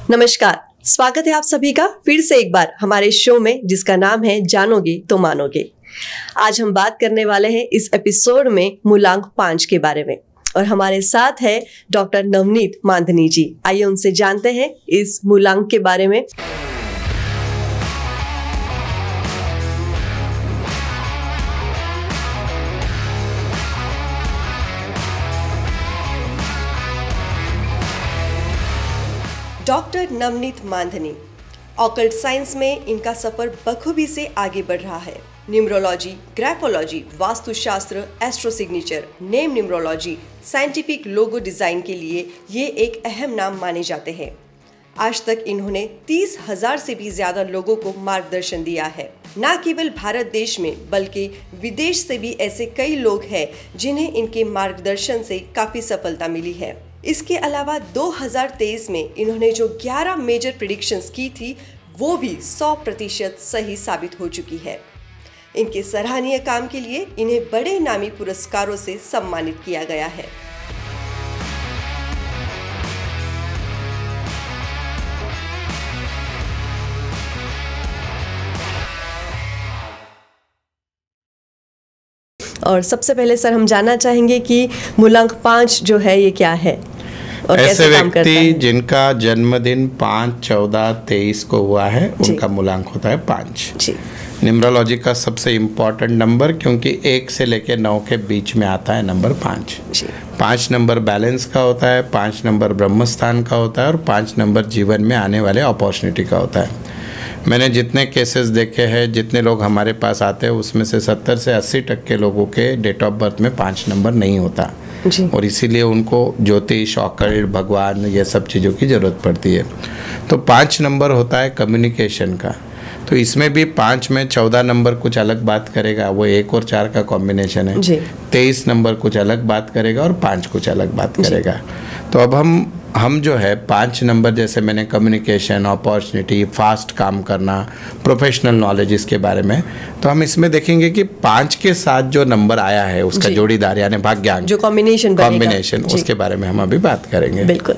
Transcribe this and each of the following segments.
नमस्कार, स्वागत है आप सभी का फिर से एक बार हमारे शो में जिसका नाम है जानोगे तो मानोगे। आज हम बात करने वाले हैं इस एपिसोड में मूलांक 5 के बारे में और हमारे साथ है डॉक्टर नवनीत मांधनी जी। आइए उनसे जानते हैं इस मूलांक के बारे में। Doctor Navneet Mandhani, occult science में इनका सफर बखूबी से आगे बढ़ रहा है। Numerology, graphology, vastushastra, astro signature, name numerology, scientific logo design के लिए ये एक अहम नाम माने जाते हैं। आज तक इन्होंने 30,000 से भी ज्यादा लोगों को मार्गदर्शन दिया है। न केवल भारत देश में बल्कि विदेश से भी ऐसे कई लोग हैं जिन्हें इनके मार्गदर्शन से काफी सफलता मिली है। इसके अलावा 2023 में इन्होंने जो 11 मेजर प्रेडिक्शंस की थी वो भी 100% सही साबित हो चुकी है। इनके सराहनीय काम के लिए इन्हें बड़े नामी पुरस्कारों से सम्मानित किया गया है। और सबसे पहले सर हम जानना चाहेंगे कि मूलांक 5 जो है ये क्या है और ऐसे कैसे काम करता है? व्यक्ति जिनका जन्मदिन 5, 14, 23 को हुआ है उनका मूलांक होता है 5। न्यूमरोलॉजी का सबसे इम्पोर्टेंट नंबर, क्योंकि 1 से लेकर 9 के बीच में आता है नंबर 5। 5 नंबर बैलेंस का होता है, 5 नंबर ब्रह्मस्थान का होता है और 5 नंबर जीवन में आने वाले अपॉर्चुनिटी का होता है। मैंने जितने केसेस देखे हैं, जितने लोग हमारे पास आते हैं, उसमें से 70 से 80% लोगों के डेट ऑफ बर्थ में 5 नंबर नहीं होता और इसीलिए उनको ज्योतिष, ऑकल्ट, भगवान, ये सब चीज़ों की ज़रूरत पड़ती है। तो 5 नंबर होता है कम्युनिकेशन का। तो इसमें भी 5 में 14 नंबर कुछ अलग बात करेगा, वो 1 और 4 का कॉम्बिनेशन है। 23 नंबर कुछ अलग बात करेगा और 5 कुछ अलग बात करेगा। तो अब हम जो है 5 नंबर, जैसे मैंने कम्युनिकेशन, अपॉर्चुनिटी, फास्ट काम करना, प्रोफेशनल नॉलेज, इसके बारे में, तो हम इसमें देखेंगे कि 5 के साथ जो नंबर आया है उसका जोड़ीदार यानी भाग्यांक, जो कॉम्बिनेशन उसके बारे में हम अभी बात करेंगे। बिल्कुल।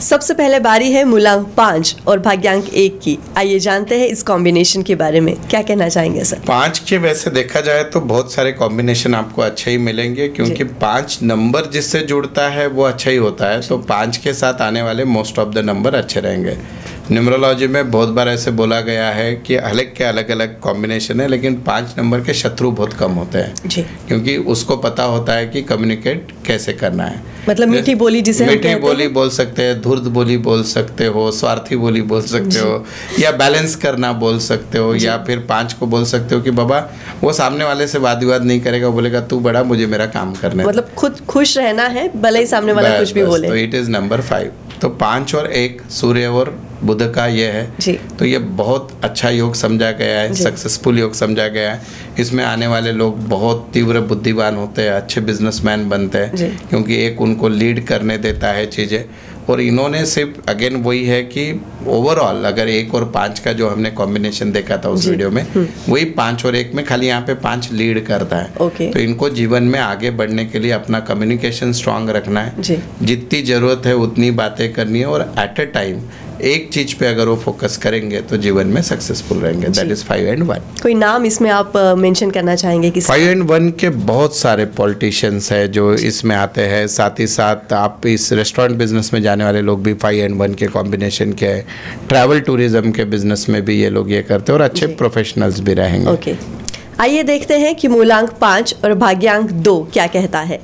सबसे पहले बारी है मूलांक 5 और भाग्यांक 1 की। आइए जानते हैं इस कॉम्बिनेशन के बारे में, क्या कहना चाहेंगे सर? 5 के वैसे देखा जाए तो बहुत सारे कॉम्बिनेशन आपको अच्छे ही मिलेंगे, क्योंकि 5 नंबर जिससे जुड़ता है वो अच्छा ही होता है। तो 5 के साथ आने वाले मोस्ट ऑफ द नंबर अच्छे रहेंगे। न्यूमरोलॉजी में बहुत बार ऐसे बोला गया है कि अलग के अलग अलग कॉम्बिनेशन है, लेकिन 5 नंबर के शत्रु बहुत कम होते हैं, क्योंकि उसको पता होता है कि कम्युनिकेट कैसे करना है। मतलब मीठी बोली, जिसे मीठी बोली बोल सकते हैं, धूर्त बोली बोल सकते हो, स्वार्थी बोली बोल सकते हो, या बैलेंस करना बोल सकते हो, या फिर 5 को बोल सकते हो कि बाबा वो सामने वाले से वाद विवाद नहीं करेगा, बोलेगा तू बड़ा, मुझे मेरा काम करना है। मतलब खुद खुश रहना है, भले ही सामने वाला कुछ भी बोले। तो इट इज नंबर 5। तो 5 और 1 सूर्य और बुध का ये है। तो ये बहुत अच्छा योग समझा गया है, सक्सेसफुल योग समझा गया है। इसमें आने वाले लोग बहुत तीव्र बुद्धिमान होते हैं, अच्छे बिजनेसमैन बनते हैं, क्योंकि एक उनको लीड करने देता है चीज़ें। और इन्होंने सिर्फ अगेन वही है कि ओवरऑल अगर 1 और 5 का जो हमने कॉम्बिनेशन देखा था उस वीडियो में, वही 5 और 1 में खाली यहाँ पे 5 लीड करता है। तो इनको जीवन में आगे बढ़ने के लिए अपना कम्युनिकेशन स्ट्रांग रखना है, जितनी ज़रूरत है उतनी बातें करनी है, और एट ए टाइम एक चीज पे अगर वो फोकस करेंगे तो जीवन में सक्सेसफुल रहेंगे। That is 5 and 1। कोई नाम इसमें आप मेंशन करना चाहेंगे कि 5 and 1 के बहुत सारे पॉलिटिशियंस हैं जो इसमें आते हैं। साथ ही साथ आप इस रेस्टोरेंट बिजनेस में जाने वाले लोग भी 5 and 1 के कॉम्बिनेशन के हैं। ट्रैवल टूरिज्म के बिजनेस में भी ये लोग ये करते हैं और अच्छे प्रोफेशनल्स भी रहेंगे। आइए देखते हैं कि मूलांक 5 और भाग्यांक 2 क्या कहता है।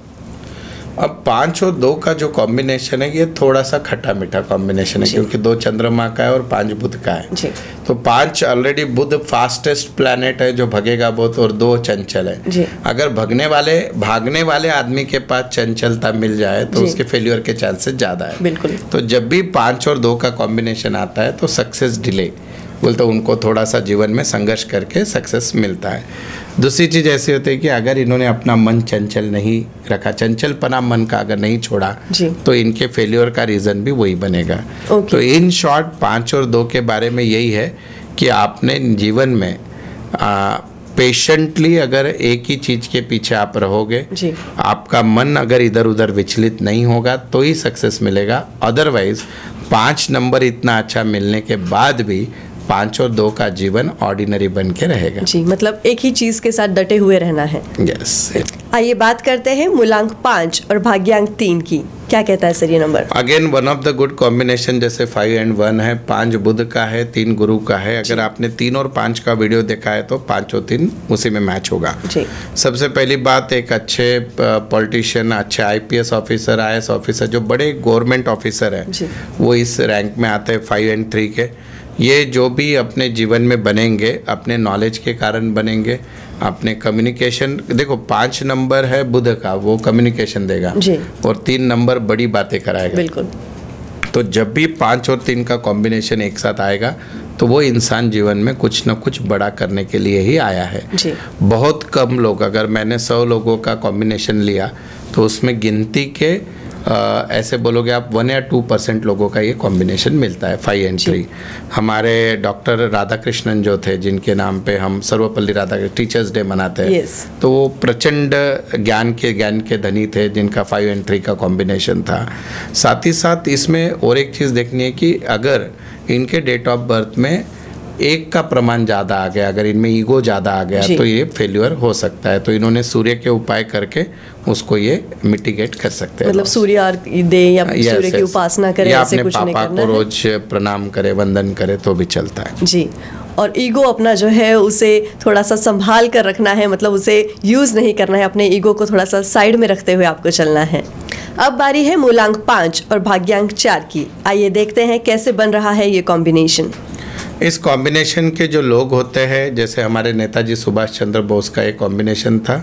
अब 5 और 2 का जो कॉम्बिनेशन है ये थोड़ा सा खट्टा मीठा कॉम्बिनेशन है, क्योंकि 2 चंद्रमा का है और 5 बुध का है। तो 5 ऑलरेडी बुध फास्टेस्ट प्लैनेट है जो भगेगा बहुत, और 2 चंचल है। अगर भागने वाले आदमी के पास चंचलता मिल जाए तो उसके फेल्यूर के चांसेस ज़्यादा है। बिल्कुल। तो जब भी 5 और 2 का कॉम्बिनेशन आता है तो सक्सेस डिले बोलते, उनको थोड़ा सा जीवन में संघर्ष करके सक्सेस मिलता है। दूसरी चीज़ ऐसी होती है कि अगर इन्होंने अपना मन चंचल नहीं रखा, चंचलपना मन का अगर नहीं छोड़ा, तो इनके फेल्योर का रीज़न भी वही बनेगा। तो इन शॉर्ट 5 और 2 के बारे में यही है कि आपने जीवन में पेशेंटली अगर एक ही चीज़ के पीछे आप रहोगे, आपका मन अगर इधर उधर विचलित नहीं होगा तो ही सक्सेस मिलेगा। अदरवाइज 5 नंबर इतना अच्छा मिलने के बाद भी 5 और 2 का जीवन ऑर्डिनरी बन के रहेगा। जी, मतलब एक ही चीज के साथ डटे हुए रहना है। यस। आइए बात करते हैं मूलांक 5 और भाग्यांक 3 की। क्या कहता है सर ये number? Again one of the good combination, जैसे 5 and 1 है, 5 बुध का है, 3 गुरु का है। अगर आपने 3 और 5 का वीडियो देखा है तो 5 और 3 उसी में मैच होगा। जी। सबसे पहली बात, एक अच्छे पॉलिटिशियन, अच्छे IPS ऑफिसर, IAS ऑफिसर, जो बड़े गवर्नमेंट ऑफिसर हैं, वो इस रैंक में आते हैं 5 and 3 के। ये जो भी अपने जीवन में बनेंगे, अपने नॉलेज के कारण बनेंगे, अपने कम्युनिकेशन, देखो 5 नंबर है बुध का, वो कम्युनिकेशन देगा जी। और 3 नंबर बड़ी बातें कराएगा। बिल्कुल। तो जब भी 5 और 3 का कॉम्बिनेशन एक साथ आएगा तो वो इंसान जीवन में कुछ ना कुछ बड़ा करने के लिए ही आया है। जी। बहुत कम लोग, अगर मैंने 100 लोगों का कॉम्बिनेशन लिया तो उसमें गिनती के ऐसे बोलोगे आप 1 या 2% लोगों का ये कॉम्बिनेशन मिलता है 5 and 3। हमारे डॉक्टर राधाकृष्णन जो थे, जिनके नाम पे हम सर्वपल्ली राधाकृष्णन टीचर्स डे मनाते हैं, तो वो प्रचंड ज्ञान के धनी थे, जिनका 5 and 3 का कॉम्बिनेशन था। साथ ही साथ इसमें और एक चीज़ देखनी है कि अगर इनके डेट ऑफ बर्थ में 1 का प्रमाण ज़्यादा आ गया, अगर इनमें ईगो ज़्यादा आ गया तो ये फेल्यूर हो सकता है। तो इन्होंने सूर्य के उपाय करके उसको ये मिटिगेट कर सकते हैं। मतलब सूर्य अर्घ्य दे या सूर्य की उपासना करे, ऐसे कुछ नहीं करना है। पापा को रोज प्रणाम करे, वंदन करे तो भी चलता है। जी। और ईगो अपना जो है उसे थोड़ा सा संभाल कर रखना है, मतलब उसे यूज़ नहीं करना है, अपने ईगो को थोड़ा सा साइड में रखते हुए आपको चलना है। अब बारी है मूलांक 5 और भाग्यांक 4 की। आइए देखते हैं कैसे बन रहा है ये कॉम्बिनेशन। इस कॉम्बिनेशन के जो लोग होते हैं, जैसे हमारे नेताजी सुभाष चंद्र बोस का एक कॉम्बिनेशन था,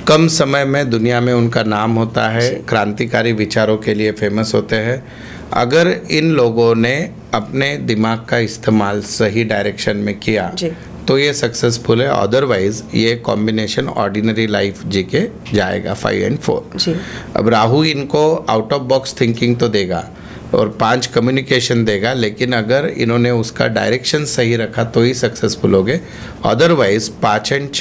कम समय में दुनिया में उनका नाम होता है, क्रांतिकारी विचारों के लिए फेमस होते हैं। अगर इन लोगों ने अपने दिमाग का इस्तेमाल सही डायरेक्शन में किया तो ये सक्सेसफुल है, अदरवाइज ये कॉम्बिनेशन ऑर्डिनरी लाइफ जी के जाएगा 5 and 4। अब राहु इनको आउट ऑफ बॉक्स थिंकिंग तो देगा और 5 कम्युनिकेशन देगा, लेकिन अगर इन्होंने उसका डायरेक्शन सही रखा तो ही सक्सेसफुल हो गए। अदरवाइज 5 and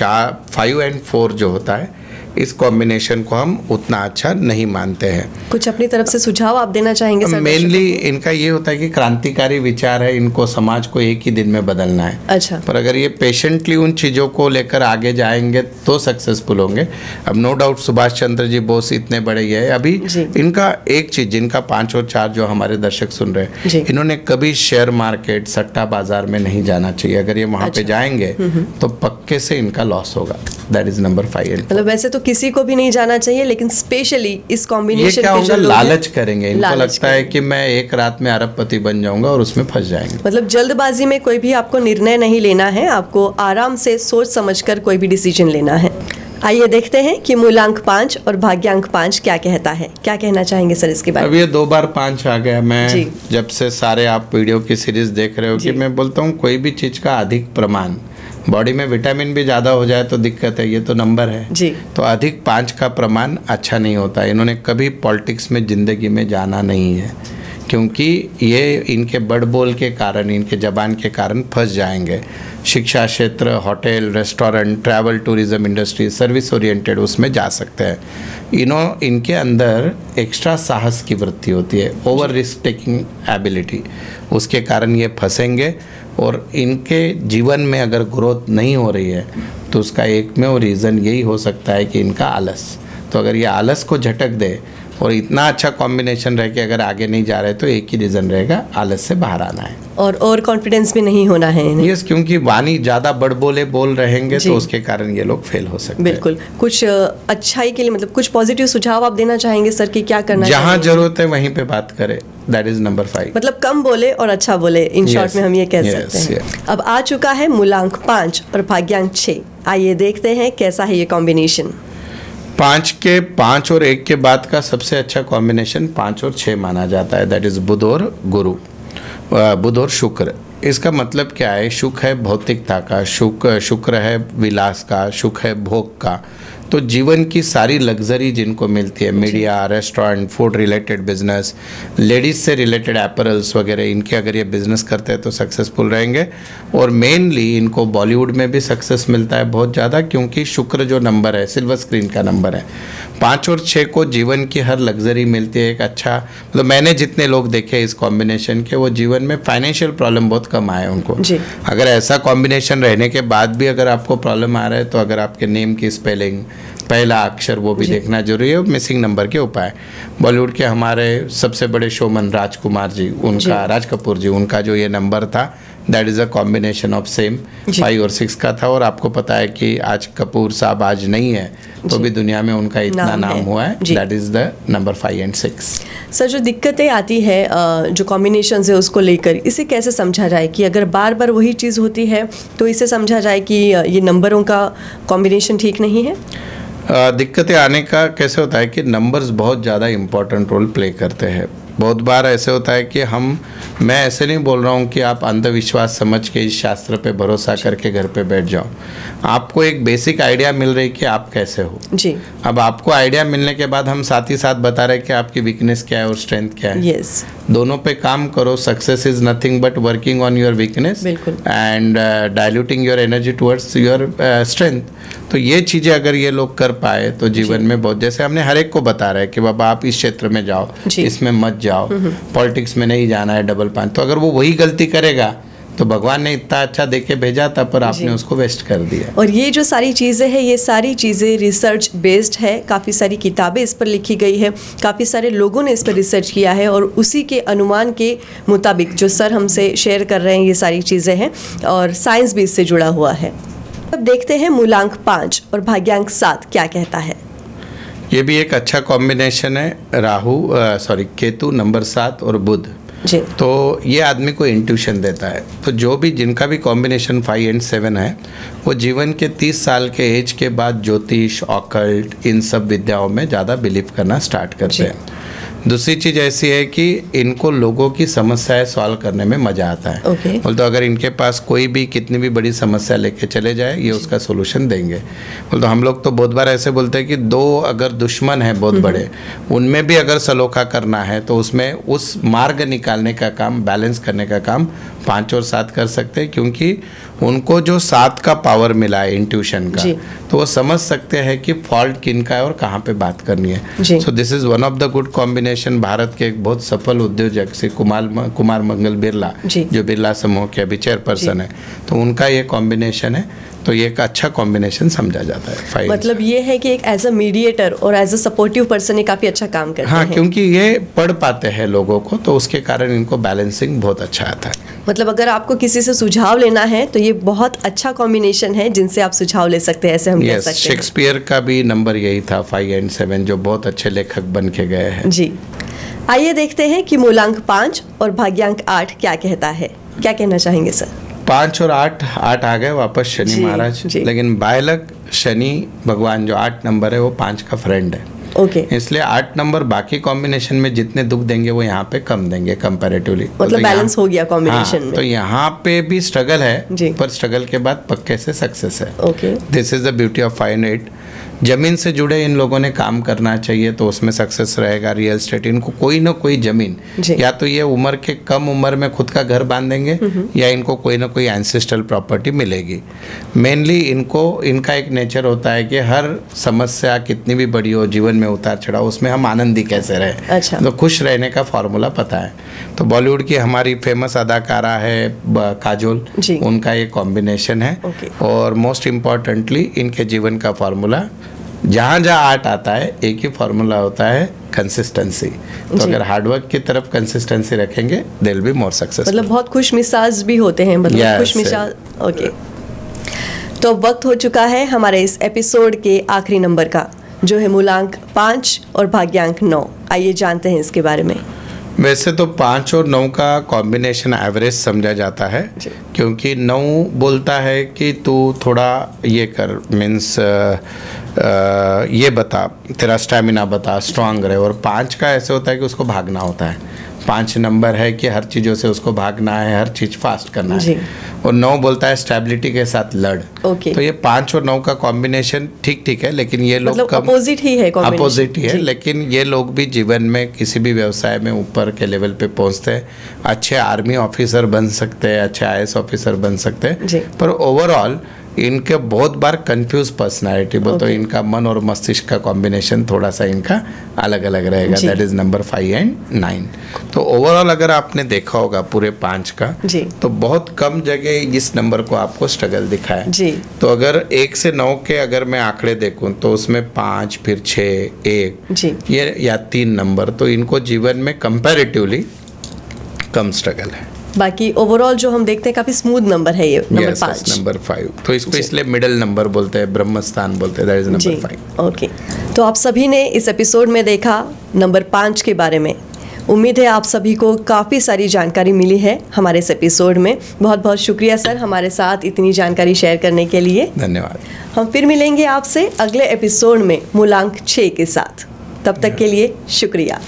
4 जो होता है, इस कॉम्बिनेशन को हम उतना अच्छा नहीं मानते हैं। कुछ अपनी तरफ से सुझाव आप देना चाहेंगे सर? मेनली इनका ये होता है कि क्रांतिकारी विचार है, इनको समाज को एक ही दिन में बदलना है। अच्छा। पर अगर ये पेशेंटली उन चीज़ों को लेकर आगे जाएंगे तो सक्सेसफुल होंगे। अब नो डाउट सुभाष चंद्र जी बोस इतने बड़े ये है। अभी इनका एक चीज़, जिनका 5 और 4 जो हमारे दर्शक सुन रहे हैं, इन्होंने कभी शेयर मार्केट, सट्टा बाजार में नहीं जाना चाहिए। अगर ये वहाँ पे जाएंगे तो पक्के से इनका लॉस होगा। That is number 5 and 4। मतलब वैसे तो किसी को भी नहीं जाना चाहिए, लेकिन स्पेशली इस कॉम्बिनेशन के जो लालच करेंगे, इनको लगता है कि मैं एक रात में अरबपति बन जाऊंगा और उसमें फंस जाएंगे। मतलब जल्दबाजी में कोई भी आपको निर्णय नहीं लेना है, आपको आराम से सोच समझकर कोई भी डिसीजन लेना है। आइए देखते हैं कि मूलांक 5 और भाग्यांक 5 क्या कहता है। क्या कहना चाहेंगे सर इसके बारे में? अब ये 2 बार 5 आ गया। मैं जब से सारे आप वीडियो की सीरीज देख रहे हो कि मैं बोलता हूँ कोई भी चीज़ का अधिक प्रमाण, बॉडी में विटामिन भी ज़्यादा हो जाए तो दिक्कत है, ये तो नंबर है जी। तो अधिक 5 का प्रमाण अच्छा नहीं होता। इन्होंने कभी पॉलिटिक्स में ज़िंदगी में जाना नहीं है, क्योंकि ये इनके बड़ बोल के कारण, इनके जबान के कारण फंस जाएंगे। शिक्षा क्षेत्र, hotel, restaurant, travel, tourism industry, service oriented, उसमें जा सकते हैं। इनके अंदर एक्स्ट्रा साहस की वृत्ति होती है, ओवर रिस्क टेकिंग एबिलिटी, उसके कारण ये फंसेंगे। और इनके जीवन में अगर ग्रोथ नहीं हो रही है तो उसका एकमेव रीज़न यही हो सकता है कि इनका आलस। तो अगर ये आलस को झटक दे और इतना अच्छा कॉम्बिनेशन रह के अगर आगे नहीं जा रहे तो एक ही रीज़न रहेगा, आलस से बाहर आना है और कॉन्फिडेंस भी नहीं होना है। यस, क्योंकि वाणी ज़्यादा बड़बोले बोल रहेंगे तो उसके कारण ये लोग फेल हो सकते हैं। बिल्कुल। कुछ अच्छाई के लिए, मतलब कुछ पॉजिटिव सुझाव आप देना चाहेंगे सर कि क्या करना चाहिए? जहाँ जरूरत है वहीं पे बात करें, दैट इज नंबर 5। मतलब कम बोले और अच्छा बोले, इन शॉर्ट में हम ये कह सकते हैं। अब आ चुका है मूलांक 5 और भाग्यांक 6। आइए देखते हैं कैसा है ये कॉम्बिनेशन। 5 के 5 और 1 के बाद का सबसे अच्छा कॉम्बिनेशन 5 और 6 माना जाता है, दैट इज बुध और गुरु, बुध और शुक्र। इसका मतलब क्या है? शुक्र है भौतिकता का, शुक्र है विलास का, शुक्र है भोग का। तो जीवन की सारी लग्जरी जिनको मिलती है, media, restaurant, food related business, ladies से रिलेटेड एपरल्स वगैरह, इनके अगर ये बिजनेस करते हैं तो सक्सेसफुल रहेंगे। और मेनली इनको बॉलीवुड में भी सक्सेस मिलता है बहुत ज़्यादा, क्योंकि शुक्र जो नंबर है सिल्वर स्क्रीन का नंबर है, 5 और 6 को जीवन की हर लग्जरी मिलती है। एक अच्छा, मतलब मैंने जितने लोग देखे इस कॉम्बिनेशन के, वो जीवन में फाइनेंशियल प्रॉब्लम बहुत कम आए उनको। अगर ऐसा कॉम्बिनेशन रहने के बाद भी अगर आपको प्रॉब्लम आ रहा है तो अगर आपके नेम की स्पेलिंग, पहला अक्षर, वो भी देखना जरूरी है। मिसिंग नंबर के उपाय, बॉलीवुड के हमारे सबसे बड़े शोमन राजकुमार जी, उनका, राज कपूर जी, उनका जो ये नंबर था, that is a combination of same 5 और 6 का था। और आपको पता है कि आज कपूर साहब आज नहीं है तो भी दुनिया में उनका इतना नाम हुआ है। दैट इज़ द नंबर 5 और 6। सर, जो दिक्कतें आती है जो कॉम्बिनेशन है उसको लेकर, इसे कैसे समझा जाए कि अगर बार बार वही चीज़ होती है तो इसे समझा जाए कि ये नंबरों का कॉम्बिनेशन ठीक नहीं है? दिक्कतें आने का कैसे होता है कि नंबर्स बहुत ज़्यादा इम्पोर्टेंट रोल प्ले करते हैं। बहुत बार ऐसे होता है कि मैं ऐसे नहीं बोल रहा हूँ कि आप अंधविश्वास समझ के इस शास्त्र पे भरोसा करके घर पे बैठ जाओ। आपको एक बेसिक आइडिया मिल रही कि आप कैसे हो जी। अब आपको आइडिया मिलने के बाद हम साथ ही साथ बता रहे हैं कि आपकी वीकनेस क्या है और स्ट्रेंथ क्या है। यस, दोनों पे काम करो। Success is nothing but working on your weakness and diluting your energy towards your strength. तो ये चीज़ें अगर ये लोग कर पाए तो जीवन में बहुत, जैसे हमने हर एक को बता रहे हैं कि बाबा आप इस क्षेत्र में जाओ, इसमें मत जाओ, पॉलिटिक्स में नहीं जाना है, डबल 5। तो अगर वो वही गलती करेगा तो भगवान ने इतना अच्छा देके भेजा था पर आपने उसको वेस्ट कर दिया। और ये जो सारी चीज़ें हैं, ये सारी चीज़ें रिसर्च बेस्ड है। काफ़ी सारी किताबें इस पर लिखी गई है, काफ़ी सारे लोगों ने इस पर रिसर्च किया है और उसी के अनुमान के मुताबिक जो सर हमसे शेयर कर रहे हैं ये सारी चीज़ें हैं और साइंस भी इससे जुड़ा हुआ है। अब देखते हैं मूलांक 5 और भाग्यांक 7 क्या कहता है। ये भी एक अच्छा कॉम्बिनेशन है, केतु नंबर 7 और बुध जी। तो ये आदमी को इंट्यूशन देता है। तो जो भी जिनका भी कॉम्बिनेशन 5 और 7 है, वो जीवन के 30 साल के एज के बाद ज्योतिष, ऑकल्ट, इन सब विद्याओं में ज़्यादा बिलीव करना स्टार्ट करते हैं। दूसरी चीज़ ऐसी है कि इनको लोगों की समस्याएं सॉल्व करने में मज़ा आता है। बोल तो अगर इनके पास कोई भी कितनी भी बड़ी समस्या लेके चले जाए, ये उसका सोल्यूशन देंगे। बोल तो हम लोग तो बहुत बार ऐसे बोलते हैं कि 2 अगर दुश्मन हैं बहुत बड़े, उनमें भी अगर सलोखा करना है तो उसमें उस मार्ग निकालने का काम, बैलेंस करने का काम 5 और 7 कर सकते हैं, क्योंकि उनको जो 7 का पावर मिला है इंट्यूशन का, तो वो समझ सकते हैं कि फॉल्ट किनका है और कहाँ पे बात करनी है। So this is one of the good combination. Bharat के एक बहुत सफल उद्योजक श्री कुमार मंगल बिरला, जो बिरला समूह के अभी चेयरपर्सन है, तो उनका ये कॉम्बिनेशन है। तो ये एक अच्छा कॉम्बिनेशन समझा जाता है। मतलब ये है कि एक एज अ मीडिएटर और एज अ सपोर्टिव पर्सन ये काफ़ी अच्छा काम करते हैं। हाँ, क्योंकि ये पढ़ पाते हैं लोगों को, तो उसके कारण इनको बैलेंसिंग बहुत अच्छा आता है। मतलब अगर आपको किसी से सुझाव लेना है तो ये बहुत अच्छा कॉम्बिनेशन है जिनसे आप सुझाव ले सकते हैं, ऐसे हम कह सकते हैं। शेक्सपियर का भी नंबर यही था 5 और 7, जो बहुत अच्छे लेखक बन के गए हैं जी। आइए देखते हैं कि मूलांक 5 और भाग्यांक 8 क्या कहता है। क्या कहना चाहेंगे सर? 5 और 8 आ गए वापस शनि महाराज, लेकिन बायलक शनि भगवान जो 8 नंबर है वो 5 का फ्रेंड है। इसलिए 8 नंबर बाकी कॉम्बिनेशन में जितने दुख देंगे वो यहाँ पे कम देंगे कंपैरेटिवली। मतलब बैलेंस हो गया कॉम्बिनेशन में। तो यहाँ पे भी स्ट्रगल है, पर स्ट्रगल के बाद पक्के से सक्सेस है। This is the beauty of 5 और 8। जमीन से जुड़े इन लोगों ने काम करना चाहिए तो उसमें सक्सेस रहेगा। रियल एस्टेट, इनको कोई ना कोई जमीन, या तो ये उम्र के कम उम्र में खुद का घर बांधेंगे या इनको कोई ना कोई एंसेस्ट्रल प्रॉपर्टी मिलेगी। मेनली इनका एक नेचर होता है कि हर समस्या कितनी भी बड़ी हो, जीवन में उतार चढ़ाव, उसमें हम आनंदी कैसे रहे। अच्छा। तो खुश रहने का फॉर्मूला पता है। तो बॉलीवुड की हमारी फेमस अदाकारा है काजोल, उनका ये कॉम्बिनेशन है। और मोस्ट इम्पॉर्टेंटली इनके जीवन का फॉर्मूला, जहाँ 8 आता है, एक ही फॉर्मूला होता है, कंसिस्टेंसी। तो अगर हार्डवर्क की तरफ कंसिस्टेंसी रखेंगे, they will be more successful. मतलब बहुत खुश मिजाज भी होते हैं, मतलब खुश मिजाज। ओके, तो वक्त हो चुका है हमारे इस एपिसोड के आखिरी नंबर का, जो है मूलांक 5 और भाग्यांक 9। आइए जानते हैं इसके बारे में। वैसे तो 5 और 9 का कॉम्बिनेशन एवरेज समझा जाता है, क्योंकि 9 बोलता है कि तू थोड़ा ये कर, मीन्स ये बता, तेरा स्टैमिना बता, स्ट्रांग रहे। और 5 का ऐसे होता है कि उसको भागना होता है। 5 नंबर है कि हर चीज़ों से उसको भागना है, हर चीज़ फास्ट करना है। और 9 बोलता है स्टेबिलिटी के साथ लड़। तो ये 5 और 9 का कॉम्बिनेशन ठीक ठीक है, लेकिन ये लोग मतलब अपोजिट ही है, अपोजिट ही है, लेकिन ये लोग भी जीवन में किसी भी व्यवसाय में ऊपर के लेवल पे पहुंचते हैं, अच्छे आर्मी ऑफिसर बन सकते हैं, अच्छे IAS ऑफिसर बन सकते हैं, पर ओवरऑल इनके बहुत बार कंफ्यूज पर्सनालिटी बोलते हैं। इनका मन और मस्तिष्क का कॉम्बिनेशन थोड़ा सा इनका अलग अलग रहेगा। That is number 5 and 9। तो ओवरऑल अगर आपने देखा होगा पूरे 5 का, तो बहुत कम जगह इस नंबर को आपको स्ट्रगल दिखा है। तो अगर 1 से 9 के अगर मैं आंकड़े देखूं तो उसमें 5, फिर 6, 1 ये या 3 नंबर, तो इनको जीवन में कंपैरेटिवली कम स्ट्रगल है। बाकी ओवरऑल जो हम देखते हैं काफी स्मूथ नंबर है ये नंबर 5। नंबर 5 तो इसको इसलिए मिडिल नंबर बोलते हैं, ब्रह्म स्थान बोलते हैं। That is number 5। ओके, तो आप सभी ने इस एपिसोड में देखा नंबर 5 के बारे में। उम्मीद है आप सभी को काफ़ी सारी जानकारी मिली है हमारे इस एपिसोड में। बहुत बहुत शुक्रिया सर हमारे साथ इतनी जानकारी शेयर करने के लिए। धन्यवाद। हम फिर मिलेंगे आपसे अगले एपिसोड में मूलांक 6 के साथ। तब तक के लिए शुक्रिया।